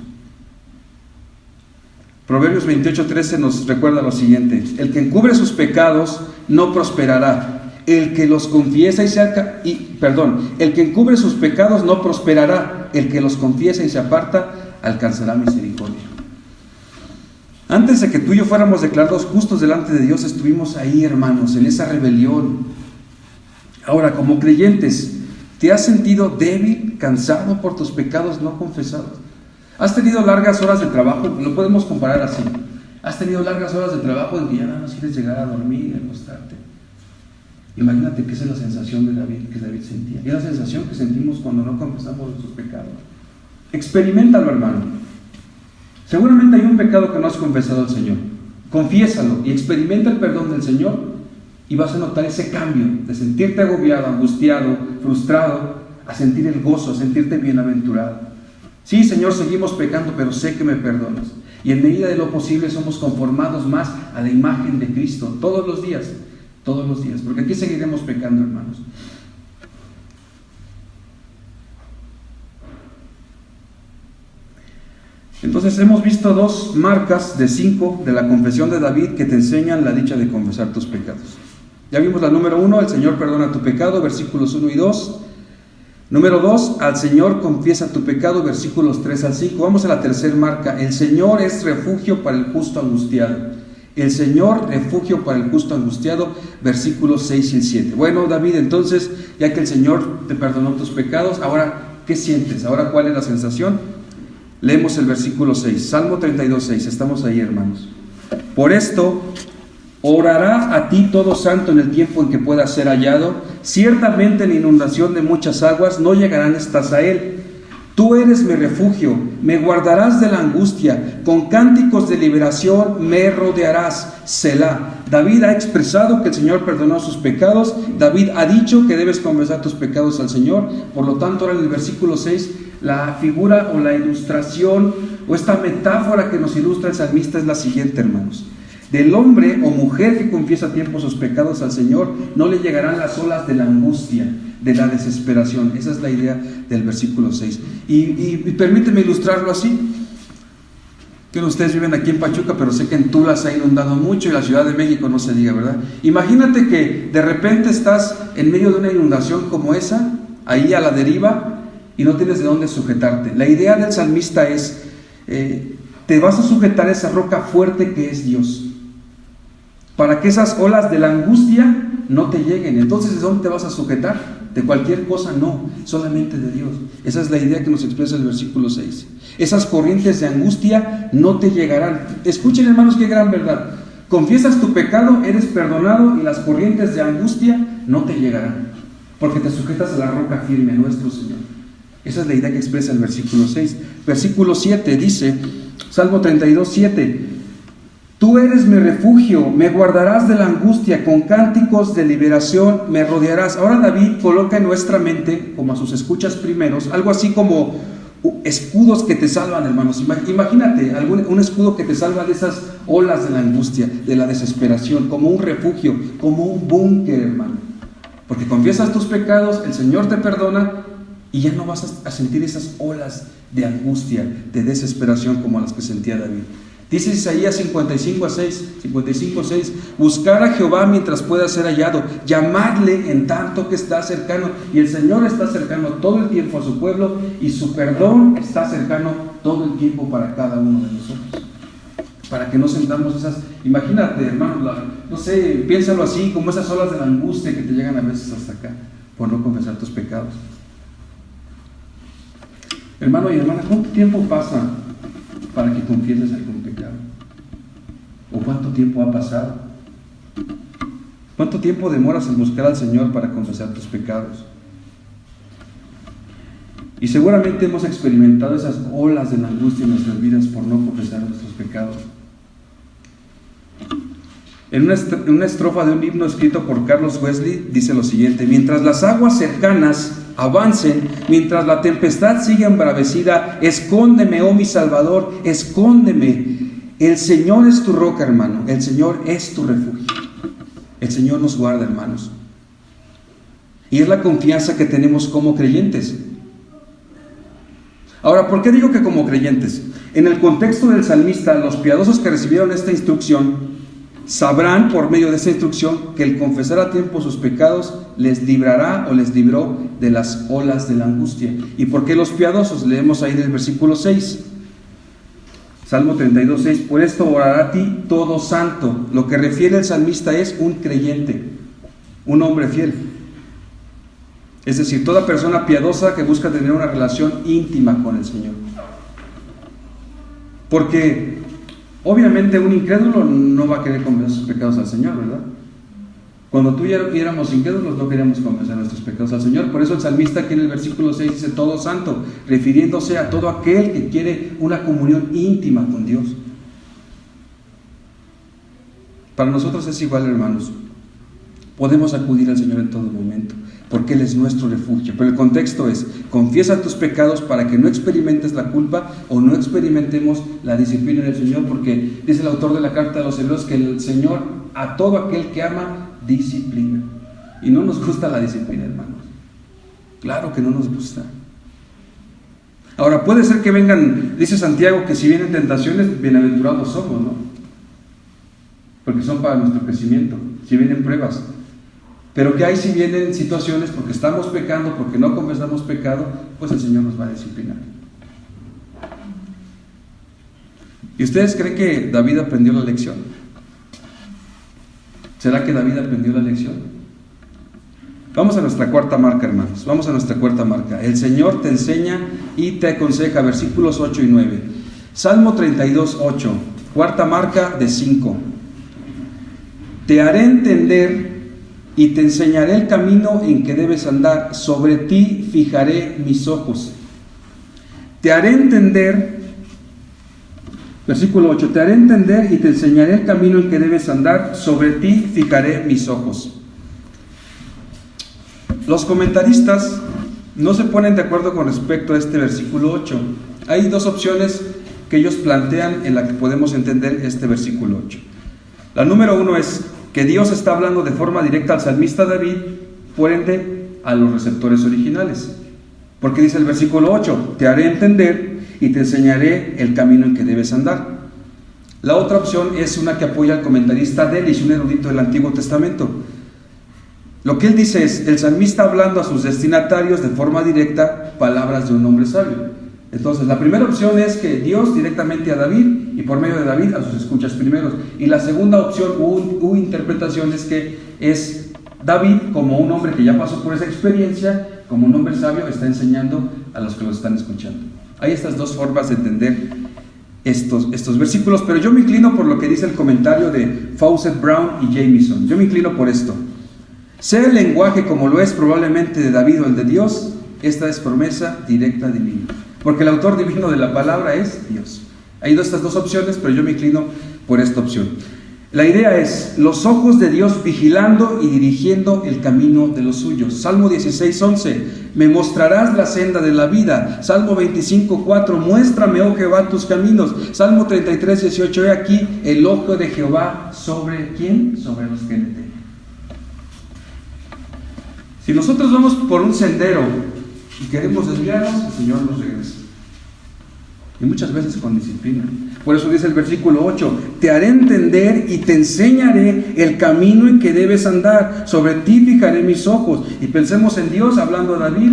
Proverbios 28:13 nos recuerda lo siguiente: el que encubre sus pecados no prosperará. El que los confiesa el que encubre sus pecados no prosperará. El que los confiesa y se aparta alcanzará misericordia. Antes de que tú y yo fuéramos declarados justos delante de Dios, estuvimos ahí, hermanos, en esa rebelión. Ahora, como creyentes, ¿te has sentido débil, cansado por tus pecados no confesados? ¿Has tenido largas horas de trabajo? Lo podemos comparar así. ¿Has tenido largas horas de trabajo en que ya nada más quieres llegar a dormir y acostarte? Imagínate que esa es la sensación de David, que David sentía. Y es la sensación que sentimos cuando no confesamos nuestros pecados. Experiméntalo, hermano. Seguramente hay un pecado que no has confesado al Señor. Confiésalo y experimenta el perdón del Señor, y vas a notar ese cambio de sentirte agobiado, angustiado, frustrado, a sentir el gozo, a sentirte bienaventurado. Sí, Señor, seguimos pecando, pero sé que me perdonas. Y en medida de lo posible somos conformados más a la imagen de Cristo todos los días, porque aquí seguiremos pecando, hermanos. Entonces hemos visto 2 marcas de 5 de la confesión de David que te enseñan la dicha de confesar tus pecados. Ya vimos la número 1, el Señor perdona tu pecado, versículos 1 y 2. Número 2, al Señor confiesa tu pecado, versículos 3 al 5. Vamos a la tercera marca: el Señor es refugio para el justo angustiado. El Señor, refugio para el justo angustiado, versículos 6 y 7. Bueno, David, entonces, ya que el Señor te perdonó tus pecados, ahora, ¿qué sientes? Ahora, ¿cuál es la sensación? Leemos el versículo 6, Salmo 32:6, estamos ahí, hermanos. Por esto, orará a ti todo santo en el tiempo en que pueda ser hallado. Ciertamente en inundación de muchas aguas no llegarán estas a él. Tú eres mi refugio, me guardarás de la angustia, con cánticos de liberación me rodearás. Selah. David ha expresado que el Señor perdonó sus pecados. David ha dicho que debes confesar tus pecados al Señor. Por lo tanto, ahora en el versículo 6, la figura o la ilustración o esta metáfora que nos ilustra el salmista es la siguiente, hermanos. Del hombre o mujer que confiesa a tiempo sus pecados al Señor, no le llegarán las olas de la angustia, de la desesperación. Esa es la idea del versículo 6. Y permíteme ilustrarlo así. Que ustedes viven aquí en Pachuca, pero sé que en Tula se ha inundado mucho, y la Ciudad de México no se diga, ¿verdad? Imagínate que de repente estás en medio de una inundación como esa, ahí a la deriva, y no tienes de dónde sujetarte. La idea del salmista es, te vas a sujetar a esa roca fuerte que es Dios, para que esas olas de la angustia no te lleguen. Entonces, ¿de dónde te vas a sujetar? De cualquier cosa, no, solamente de Dios. Esa es la idea que nos expresa el versículo 6. Esas corrientes de angustia no te llegarán. Escuchen, hermanos, qué gran verdad. Confiesas tu pecado, eres perdonado, y las corrientes de angustia no te llegarán, porque te sujetas a la roca firme, nuestro Señor. Esa es la idea que expresa el versículo 6. Versículo 7 dice, Salmo 32:7, tú eres mi refugio, me guardarás de la angustia, con cánticos de liberación me rodearás. Ahora David coloca en nuestra mente, como a sus escuchas primeros, algo así como escudos que te salvan, hermanos. Imagínate un escudo que te salva de esas olas de la angustia, de la desesperación, como un refugio, como un búnker, hermano. Porque confiesas tus pecados, el Señor te perdona y ya no vas a sentir esas olas de angustia, de desesperación como las que sentía David. Dice Isaías 55:6, buscar a Jehová mientras pueda ser hallado, llamadle en tanto que está cercano. Y el Señor está cercano todo el tiempo a su pueblo, y su perdón está cercano todo el tiempo para cada uno de nosotros. Para que no sentamos esas, imagínate, hermano, no sé, piénsalo así, como esas olas de la angustia que te llegan a veces hasta acá, por no confesar tus pecados. Hermano y hermana, ¿cuánto tiempo pasa para que confieses algún pecado? ¿O cuánto tiempo ha pasado? ¿Cuánto tiempo demoras en buscar al Señor para confesar tus pecados? Y seguramente hemos experimentado esas olas de la angustia en nuestras vidas por no confesar nuestros pecados. En una estrofa de un himno escrito por Carlos Wesley dice lo siguiente: mientras las aguas cercanas avancen, mientras la tempestad siga embravecida, escóndeme, oh mi Salvador, escóndeme. El Señor es tu roca, hermano, el Señor es tu refugio. El Señor nos guarda, hermanos. Y es la confianza que tenemos como creyentes. Ahora, ¿por qué digo que como creyentes? En el contexto del salmista, los piadosos que recibieron esta instrucción sabrán por medio de esta instrucción que el confesar a tiempo sus pecados les librará o les libró de las olas de la angustia. ¿Y por qué los piadosos? Leemos ahí en el versículo 6. Salmo 32:6. Por esto orará a ti todo santo. Lo que refiere el salmista es un creyente, un hombre fiel. Es decir, toda persona piadosa que busca tener una relación íntima con el Señor. Porque obviamente un incrédulo no va a querer confesar sus pecados al Señor, ¿verdad? Cuando tú y yo éramos incrédulos no queríamos confesar nuestros pecados al Señor. Por eso el salmista aquí en el versículo 6 dice todo santo, refiriéndose a todo aquel que quiere una comunión íntima con Dios. Para nosotros es igual, hermanos. Podemos acudir al Señor en todo momento, porque Él es nuestro refugio. Pero el contexto es: confiesa tus pecados para que no experimentes la culpa o no experimentemos la disciplina del Señor, porque dice el autor de la carta de los Hebreos que el Señor a todo aquel que ama disciplina. Y no nos gusta la disciplina, hermanos. Claro que no nos gusta. Ahora, puede ser que vengan, dice Santiago, que si vienen tentaciones, bienaventurados somos, ¿no? Porque son para nuestro crecimiento. Si vienen pruebas. Pero que hay si vienen situaciones porque estamos pecando, porque no confesamos pecado, pues el Señor nos va a disciplinar. ¿Y ustedes creen que David aprendió la lección? ¿Será que David aprendió la lección? Vamos a nuestra cuarta marca, hermanos. Vamos a nuestra cuarta marca. El Señor te enseña y te aconseja, versículos 8 y 9. Salmo 32:8, cuarta marca de 5. Te haré entender y te enseñaré el camino en que debes andar, sobre ti fijaré mis ojos. Te haré entender, versículo 8, te haré entender y te enseñaré el camino en que debes andar, sobre ti fijaré mis ojos. Los comentaristas no se ponen de acuerdo con respecto a este versículo 8. Hay dos opciones que ellos plantean en la que podemos entender este versículo 8. La número 1 es que Dios está hablando de forma directa al salmista David, por ende a los receptores originales. Porque dice el versículo 8, te haré entender y te enseñaré el camino en que debes andar. La otra opción es una que apoya al comentarista Delich, un erudito del Antiguo Testamento. Lo que él dice es, el salmista hablando a sus destinatarios de forma directa, palabras de un hombre sabio. Entonces, la primera opción es que Dios directamente a David y por medio de David a sus escuchas primeros. Y la segunda opción u interpretación es que es David, como un hombre que ya pasó por esa experiencia, como un hombre sabio, está enseñando a los que lo están escuchando. Hay estas dos formas de entender estos versículos, pero yo me inclino por lo que dice el comentario de Fawcett Brown y Jamieson. Yo me inclino por esto. Sea el lenguaje como lo es probablemente de David o el de Dios, esta es promesa directa divina. Porque el autor divino de la palabra es Dios. Hay estas dos opciones, pero yo me inclino por esta opción. La idea es los ojos de Dios vigilando y dirigiendo el camino de los suyos. Salmo 16:11, me mostrarás la senda de la vida. Salmo 25:4, muéstrame, oh Jehová, tus caminos. Salmo 33:18, he aquí el ojo de Jehová sobre ¿quién? Sobre los que le temen. Si nosotros vamos por un sendero y queremos desviarnos, el Señor nos regresa. Y muchas veces con disciplina. Por eso dice el versículo 8, te haré entender y te enseñaré el camino en que debes andar. Sobre ti fijaré mis ojos. Y pensemos en Dios hablando a David,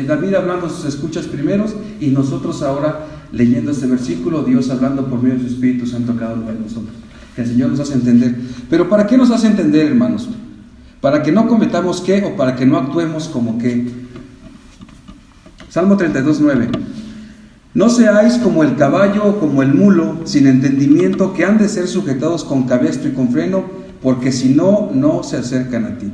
David hablando a sus escuchas primeros, y nosotros ahora leyendo este versículo, Dios hablando por medio de su Espíritu Santo a cada uno de nosotros. Que el Señor nos hace entender. Pero ¿para qué nos hace entender, hermanos? ¿Para que no cometamos qué o para que no actuemos como qué? Salmo 32:9. No seáis como el caballo o como el mulo, sin entendimiento, que han de ser sujetados con cabestro y con freno, porque si no, no se acercan a ti.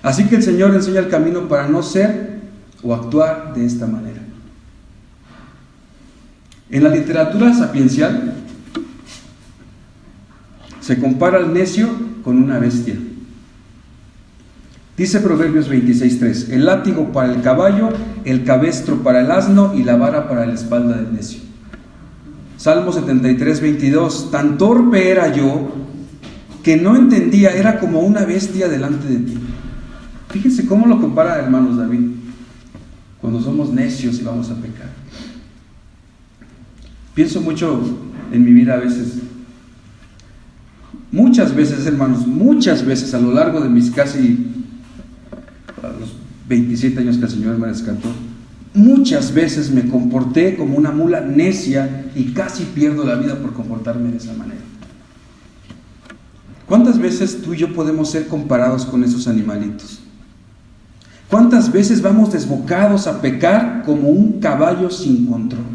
Así que el Señor enseña el camino para no ser o actuar de esta manera. En la literatura sapiencial se compara al necio con una bestia. Dice Proverbios 26:3, el látigo para el caballo, el cabestro para el asno y la vara para la espalda del necio. Salmo 73:22, tan torpe era yo que no entendía, era como una bestia delante de ti. Fíjense cómo lo compara, hermanos, David, cuando somos necios y vamos a pecar. Pienso mucho en mi vida a veces, muchas veces, hermanos, muchas veces a lo largo de mis casi los 27 años que el Señor me rescató, muchas veces me comporté como una mula necia y casi pierdo la vida por comportarme de esa manera. ¿Cuántas veces tú y yo podemos ser comparados con esos animalitos? ¿Cuántas veces vamos desbocados a pecar como un caballo sin control?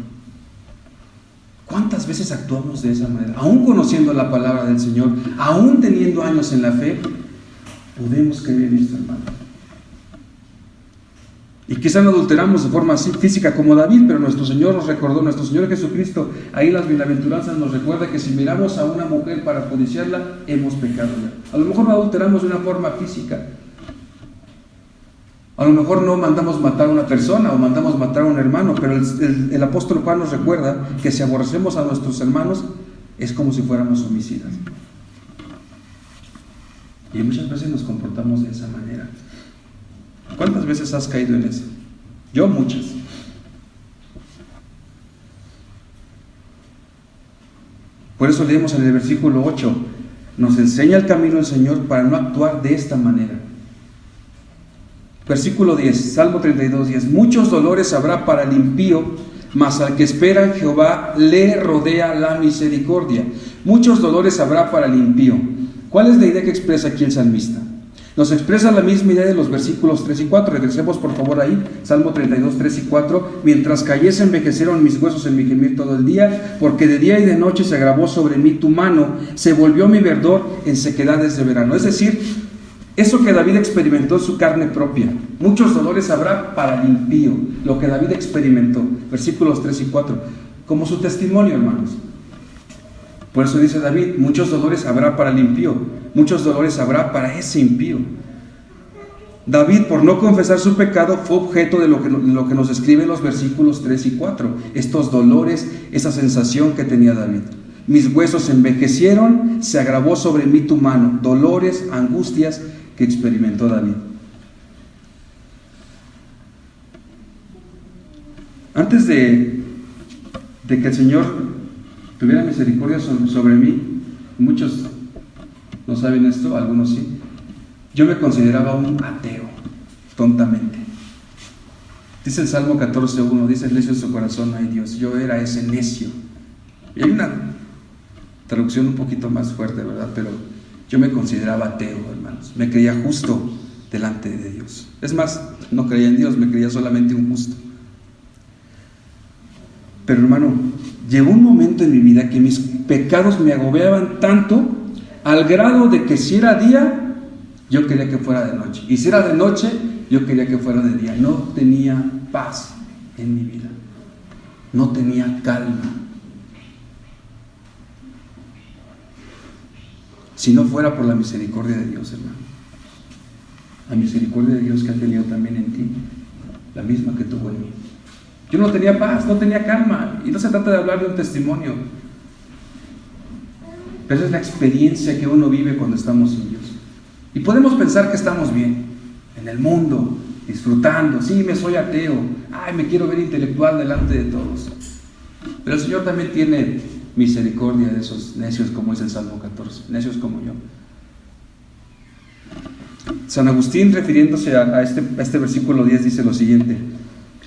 ¿Cuántas veces actuamos de esa manera? Aún conociendo la palabra del Señor, aún teniendo años en la fe, podemos caer en esto, hermano. Y quizá no adulteramos de forma así física como David, pero nuestro Señor nos recordó, nuestro Señor Jesucristo, ahí las bienaventuranzas nos recuerda que si miramos a una mujer para codiciarla, hemos pecado ya. A lo mejor no adulteramos de una forma física, a lo mejor no mandamos matar a una persona o mandamos matar a un hermano, pero el apóstol Juan nos recuerda que si aborrecemos a nuestros hermanos, es como si fuéramos homicidas. Y muchas veces nos comportamos de esa manera. ¿Cuántas veces has caído en eso? Yo muchas. Por eso leemos en el versículo 8, nos enseña el camino del Señor para no actuar de esta manera. Versículo 10, Salmo 32:10, muchos dolores habrá para el impío, mas al que espera en Jehová le rodea la misericordia. Muchos dolores habrá para el impío. ¿Cuál es la idea que expresa aquí el salmista? Nos expresa la misma idea de los versículos 3 y 4. Regresemos por favor ahí, Salmo 32, 3 y 4. Mientras cayese envejecieron mis huesos en mi gemir todo el día, porque de día y de noche se agravó sobre mí tu mano, se volvió mi verdor en sequedades de verano. Es decir, eso que David experimentó en su carne propia. Muchos dolores habrá para el impío, lo que David experimentó. Versículos 3 y 4. Como su testimonio, hermanos. Por eso dice David, muchos dolores habrá para el impío, muchos dolores habrá para ese impío. David, por no confesar su pecado, fue objeto de lo que nos describen los versículos 3 y 4. Estos dolores, esa sensación que tenía David. Mis huesos envejecieron, se agravó sobre mí tu mano. Dolores, angustias que experimentó David. Antes de que el Señor tuviera misericordia sobre mí, muchos no saben esto, algunos sí, yo me consideraba un ateo, tontamente. Dice el Salmo 14:1, dice el necio en su corazón, ay Dios, yo era ese necio. Y hay una traducción un poquito más fuerte, ¿verdad? Pero yo me consideraba ateo, hermanos, me creía justo delante de Dios. Es más, no creía en Dios, me creía solamente un justo. Pero hermano, llegó un momento en mi vida que mis pecados me agobiaban tanto, al grado de que si era día, yo quería que fuera de noche. Y si era de noche, yo quería que fuera de día. No tenía paz en mi vida. No tenía calma. si no fuera por la misericordia de Dios, hermano. La misericordia de Dios que ha tenido también en ti, la misma que tuvo en mí. Yo no tenía paz, no tenía calma, y no se trata de hablar de un testimonio, pero es la experiencia que uno vive cuando estamos sin Dios. Y podemos pensar que estamos bien, en el mundo, disfrutando. Sí, me soy ateo, ay, me quiero ver intelectual delante de todos. Pero el Señor también tiene misericordia de esos necios, como es el Salmo 14, necios como yo. San Agustín, refiriéndose a este versículo 10, dice lo siguiente: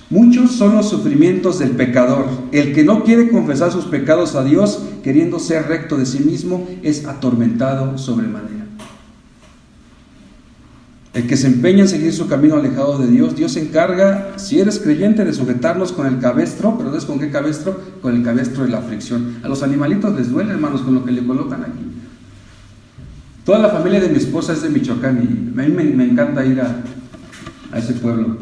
muchos son los sufrimientos del pecador. El que no quiere confesar sus pecados a Dios, queriendo ser recto de sí mismo, es atormentado sobremanera. El que se empeña en seguir su camino alejado de Dios, Dios se encarga, si eres creyente, de sujetarnos con el cabestro. ¿Pero es con qué cabestro? Con el cabestro de la aflicción. A los animalitos les duele, hermanos, con lo que le colocan aquí. Toda la familia de mi esposa es de Michoacán y a mí me encanta ir a ese pueblo.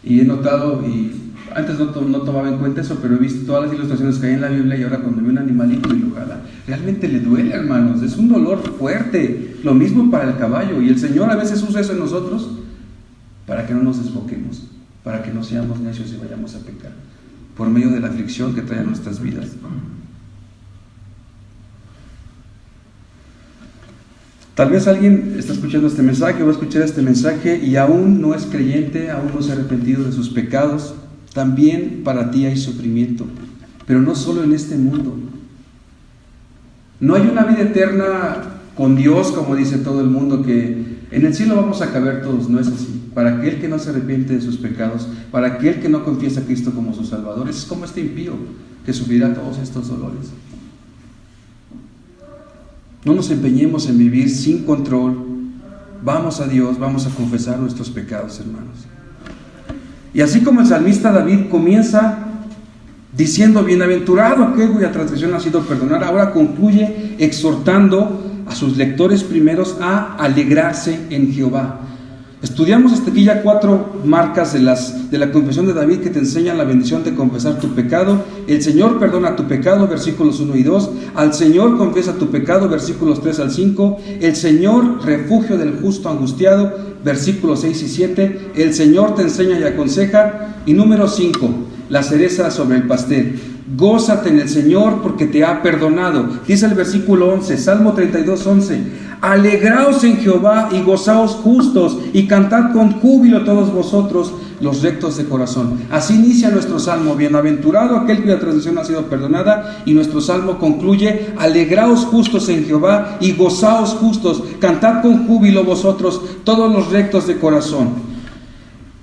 Y he notado, y antes no tomaba en cuenta eso, pero he visto todas las ilustraciones que hay en la Biblia, y ahora cuando veo un animalito y lo jala, realmente le duele, hermanos, es un dolor fuerte. Lo mismo para el caballo, y el Señor a veces usa eso en nosotros para que no nos desboquemos, para que no seamos necios y vayamos a pecar, por medio de la aflicción que trae a nuestras vidas. Tal vez alguien está escuchando este mensaje, va a escuchar este mensaje y aún no es creyente, aún no se ha arrepentido de sus pecados. También para ti hay sufrimiento, pero no solo en este mundo. No hay una vida eterna con Dios, como dice todo el mundo, que en el cielo vamos a caber todos. No es así. Para aquel que no se arrepiente de sus pecados, para aquel que no confiesa a Cristo como su Salvador, es como este impío que sufrirá todos estos dolores. No nos empeñemos en vivir sin control. Vamos a Dios, vamos a confesar nuestros pecados, hermanos. Y así como el salmista David comienza diciendo: bienaventurado aquel cuya transgresión ha sido perdonada, ahora concluye exhortando a sus lectores primeros a alegrarse en Jehová. Estudiamos hasta aquí ya 4 marcas de la confesión de David que te enseñan la bendición de confesar tu pecado. El Señor perdona tu pecado, versículos 1 y 2. Al Señor confiesa tu pecado, versículos 3 al 5. El Señor, refugio del justo angustiado, versículos 6 y 7. El Señor te enseña y aconseja. Y número 5, la cereza sobre el pastel: gózate en el Señor porque te ha perdonado. Dice el versículo 11, Salmo 32, 11: alegraos en Jehová y gozaos justos, y cantad con júbilo todos vosotros los rectos de corazón. Así inicia nuestro salmo: bienaventurado aquel cuya transgresión ha sido perdonada. Y nuestro salmo concluye: alegraos justos en Jehová y gozaos justos, cantad con júbilo vosotros todos los rectos de corazón.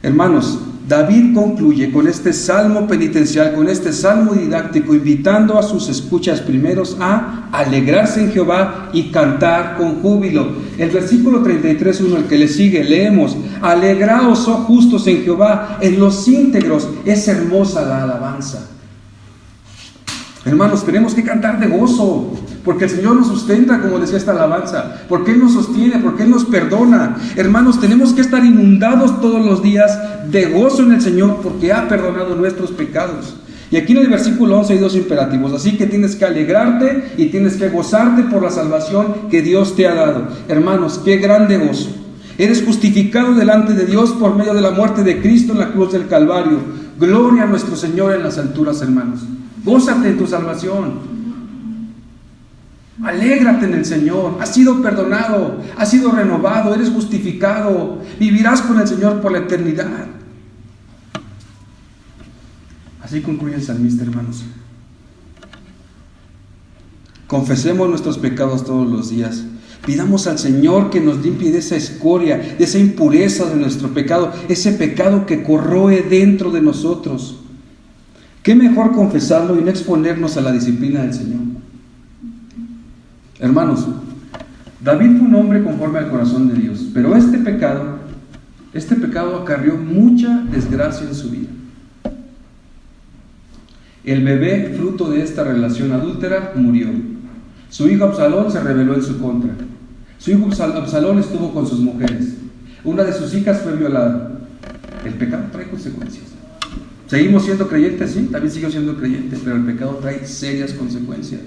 Hermanos, David concluye con este salmo penitencial, con este salmo didáctico, invitando a sus escuchas primeros a alegrarse en Jehová y cantar con júbilo. El versículo 33:1, el que le sigue, leemos: alegraos, oh justos, en Jehová, en los íntegros es hermosa la alabanza. Hermanos, tenemos que cantar de gozo, porque el Señor nos sustenta, como decía esta alabanza, porque Él nos sostiene, porque Él nos perdona. Hermanos, tenemos que estar inundados todos los días de gozo en el Señor, porque ha perdonado nuestros pecados. Y aquí en el versículo 11 hay 2 imperativos, así que tienes que alegrarte y tienes que gozarte por la salvación que Dios te ha dado. Hermanos, qué grande gozo. Eres justificado delante de Dios por medio de la muerte de Cristo en la cruz del Calvario. Gloria a nuestro Señor en las alturas, hermanos. Gózate en tu salvación. Alégrate en el Señor. Has sido perdonado, has sido renovado, eres justificado. Vivirás con el Señor por la eternidad. Así concluye el salmista, hermanos. Confesemos nuestros pecados todos los días. Pidamos al Señor que nos limpie de esa escoria, de esa impureza de nuestro pecado, ese pecado que corroe dentro de nosotros. ¿Qué mejor confesarlo y no exponernos a la disciplina del Señor? Hermanos, David fue un hombre conforme al corazón de Dios, pero este pecado acarreó mucha desgracia en su vida. El bebé, fruto de esta relación adúltera, murió. Su hijo Absalón se rebeló en su contra. Su hijo Absalón estuvo con sus mujeres. Una de sus hijas fue violada. El pecado trae consecuencias. ¿Seguimos siendo creyentes? Sí, también sigo siendo creyente, pero el pecado trae serias consecuencias.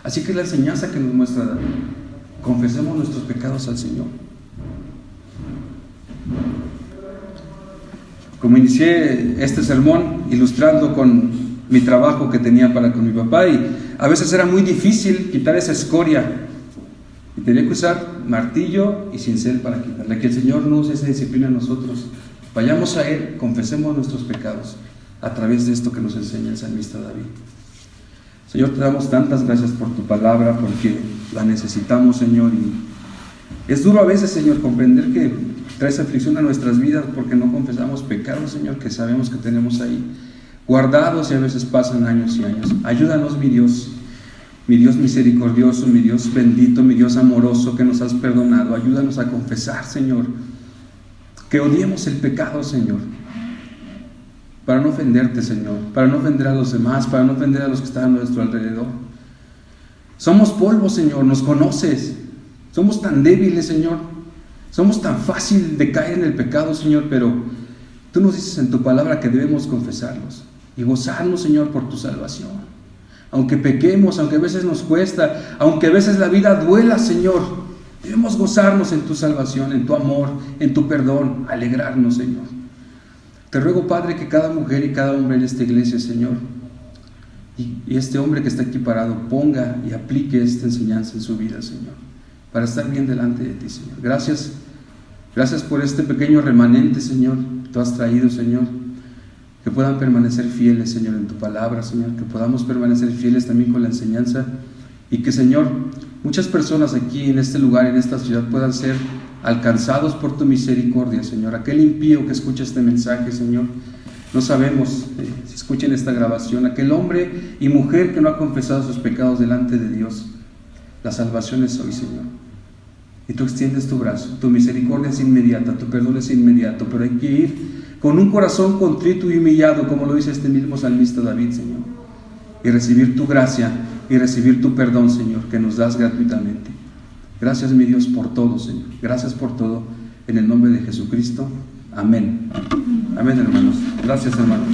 Así que es la enseñanza que nos muestra David. confesemos nuestros pecados al Señor. Como inicié este sermón ilustrando con mi trabajo que tenía con mi papá, y a veces era muy difícil quitar esa escoria, y tenía que usar martillo y cincel para quitarla. Que el Señor no use esa disciplina en nosotros. Vayamos a Él, confesemos nuestros pecados a través de esto que nos enseña el salmista David. Señor, te damos tantas gracias por tu palabra, porque la necesitamos, Señor, y es duro a veces, Señor, comprender que traes aflicción a nuestras vidas porque no confesamos pecados, Señor, que sabemos que tenemos ahí guardados, y a veces pasan años y años. Ayúdanos, mi Dios misericordioso, mi Dios bendito, mi Dios amoroso, que nos has perdonado. Ayúdanos a confesar, Señor, que odiemos el pecado, Señor, para no ofenderte, Señor, para no ofender a los demás, para no ofender a los que están a nuestro alrededor. Somos polvo, Señor, nos conoces. Somos tan débiles, Señor. Somos tan fácil de caer en el pecado, Señor, pero tú nos dices en tu palabra que debemos confesarlos y gozarnos, Señor, por tu salvación. Aunque pequemos, aunque a veces nos cuesta, aunque a veces la vida duela, Señor, debemos gozarnos en tu salvación, en tu amor, en tu perdón, alegrarnos, Señor. Te ruego, Padre, que cada mujer y cada hombre en esta iglesia, Señor, y este hombre que está aquí parado, ponga y aplique esta enseñanza en su vida, Señor, para estar bien delante de ti, Señor. Gracias por este pequeño remanente, Señor, que tú has traído, Señor. Que puedan permanecer fieles, Señor, en tu palabra, Señor, que podamos permanecer fieles también con la enseñanza, y que, Señor, muchas personas aquí en este lugar, en esta ciudad, puedan ser alcanzados por tu misericordia, Señor. Aquel impío que escucha este mensaje, Señor, no sabemos si escuchen esta grabación, aquel hombre y mujer que no ha confesado sus pecados delante de Dios, la salvación es hoy, Señor. Y tú extiendes tu brazo, tu misericordia es inmediata, tu perdón es inmediato, pero hay que ir con un corazón contrito y humillado, como lo dice este mismo salmista David, Señor, y recibir tu gracia y recibir tu perdón, Señor, que nos das gratuitamente. Gracias, mi Dios, por todo, Señor. Gracias por todo, en el nombre de Jesucristo. Amén. Amén, hermanos. Gracias, hermanos.